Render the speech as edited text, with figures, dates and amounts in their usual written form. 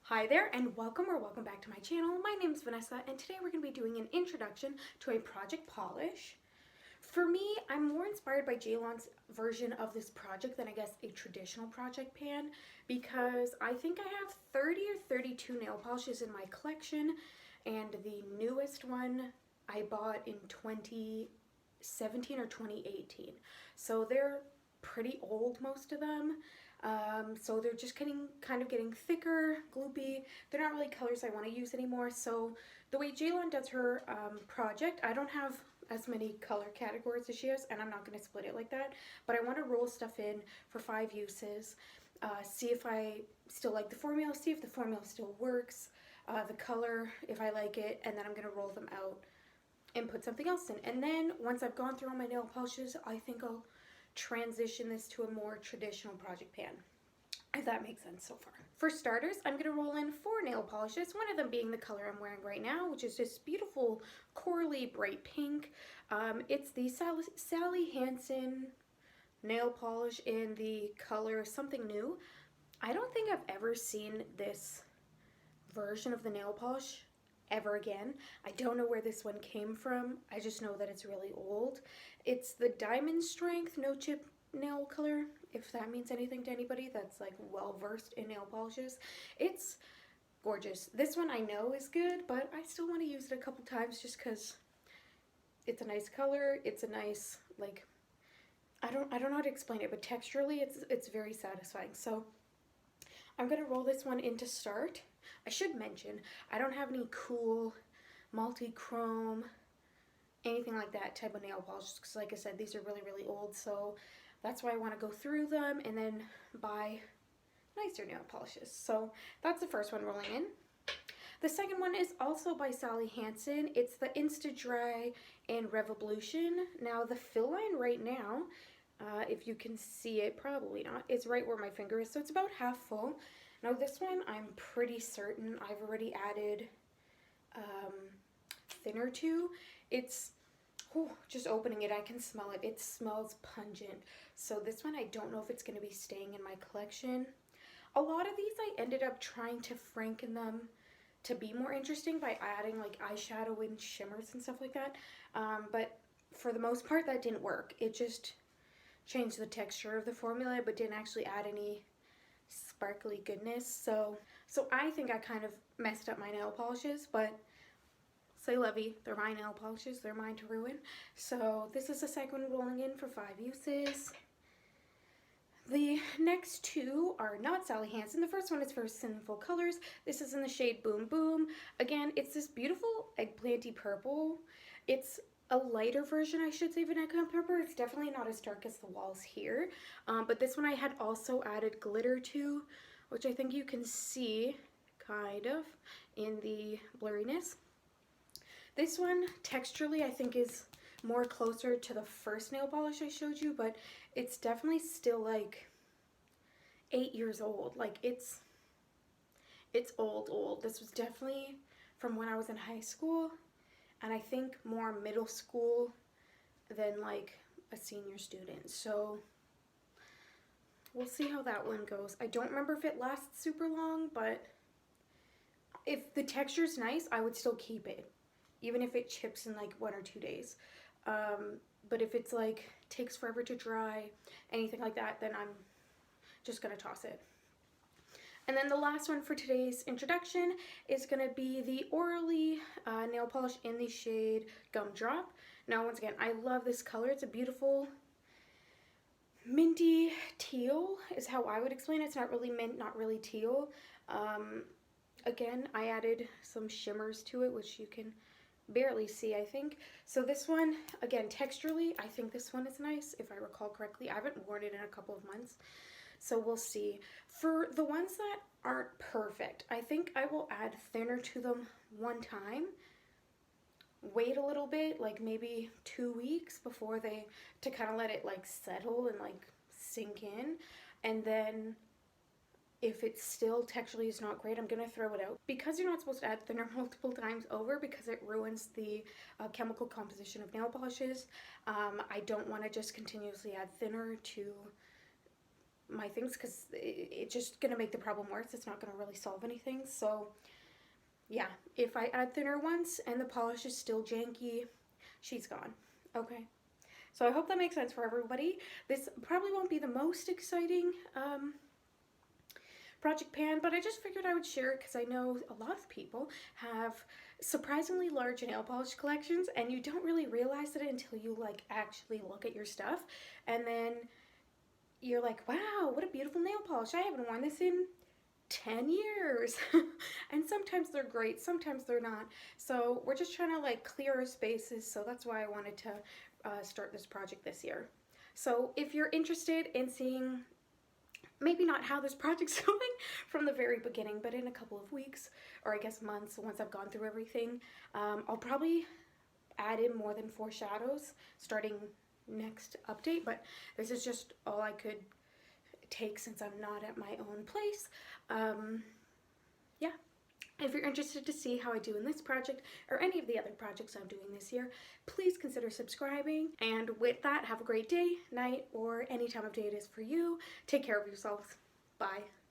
Hi there and welcome back to my channel. My name is Vanessa and today we're going to be doing an introduction to a project polish. For me, I'm more inspired by Jalon's version of this project than I guess a traditional project pan because I think I have 30 or 32 nail polishes in my collection and the newest one I bought in 2017 or 2018. So they're pretty old, most of them. So they're just kind of getting thicker, gloopy. They're not really colors I want to use anymore. So the way Jalon does her project, I don't have as many color categories as she has, and I'm not going to split it like that. But I want to roll stuff in for 5 uses, see if I still like the formula, see if the formula still works, the color, if I like it, and then I'm going to roll them out and put something else in. And then once I've gone through all my nail polishes, I think I'll transition this to a more traditional project pan, if that makes sense so far. For starters, I'm going to roll in 4 nail polishes, one of them being the color I'm wearing right now, which is this beautiful corally bright pink. It's the Sally Hansen nail polish in the color Something New. I don't think I've ever seen this version of the nail polish ever again. I don't know where this one came from. I just know that it's really old. It's the Diamond Strength No Chip nail color, if that means anything to anybody that's like well versed in nail polishes. It's gorgeous. This one I know is good, but I still want to use it a couple times just because it's a nice color. It's a nice, like, I don't know how to explain it, but texturally it's very satisfying. So I'm gonna roll this one in to start. I should mention, I don't have any cool multi-chrome, anything like that type of nail polishes, because like I said, these are really, really old, so that's why I want to go through them and then buy nicer nail polishes. So that's the first one rolling in. The second one is also by Sally Hansen. It's the Insta Dry Revolution. Now the fill line right now, if you can see it, probably not, it's right where my finger is, so it's about half full. Now this one, I'm pretty certain I've already added thinner to. It's, just opening it, I can smell it. It smells pungent. So this one, I don't know if it's going to be staying in my collection. A lot of these, I ended up trying to franken them to be more interesting by adding like eyeshadow and shimmers and stuff like that. But for the most part, that didn't work. It just changed the texture of the formula, but didn't actually add any sparkly goodness. So I think I kind of messed up my nail polishes, but say levy, they're my nail polishes, they're mine to ruin. So this is the second one rolling in for 5 uses. The next 2 are not Sally Hansen. The first one is for Sinful Colors. This is in the shade Boom Boom. Again, it's this beautiful eggplanty purple. It's a lighter version, I should say, of an eggplant purple. It's definitely not as dark as the walls here. But this one I had also added glitter to, which I think you can see kind of in the blurriness. This one, texturally, I think is more closer to the first nail polish I showed you, but it's definitely still like 8 years old. Like it's old. This was definitely from when I was in high school, and I think more middle school than like a senior student. So we'll see how that one goes. I don't remember if it lasts super long, but if the texture's nice, I would still keep it, even if it chips in like 1 or 2 days. But if it's like takes forever to dry, anything like that, then I'm just gonna toss it. And then the last one for today's introduction is gonna be the Orly nail polish in the shade Gumdrop. Now once again, I love this color. It's a beautiful minty teal is how I would explain it. It's not really mint, not really teal. Again, I added some shimmers to it, which you can barely see, I think. So this one, again, texturally, I think this one is nice, if I recall correctly. I haven't worn it in a couple of months, so we'll see. For the ones that aren't perfect, I think I will add thinner to them one time, wait a little bit, like maybe 2 weeks before to kind of let it like settle and like sink in, and then if it's still texturally is not great, I'm going to throw it out. Because you're not supposed to add thinner multiple times over because it ruins the chemical composition of nail polishes, I don't want to just continuously add thinner to my things because it's just going to make the problem worse. It's not going to really solve anything. So yeah, if I add thinner once and the polish is still janky, she's gone. Okay. So I hope that makes sense for everybody. This probably won't be the most exciting project pan, but I just figured I would share it because I know a lot of people have surprisingly large nail polish collections, and you don't really realize it until you like actually look at your stuff, and then you're like, wow, what a beautiful nail polish. I haven't worn this in 10 years. And sometimes they're great, sometimes they're not. So we're just trying to like clear our spaces, so that's why I wanted to start this project this year. So if you're interested in seeing maybe not how this project's going from the very beginning, but in a couple of weeks, or I guess months, once I've gone through everything, I'll probably add in more than 4 shadows starting next update, but this is just all I could take since I'm not at my own place. Yeah. If you're interested to see how I do in this project or any of the other projects I'm doing this year, please consider subscribing. And with that, have a great day, night, or any time of day it is for you. Take care of yourselves. Bye.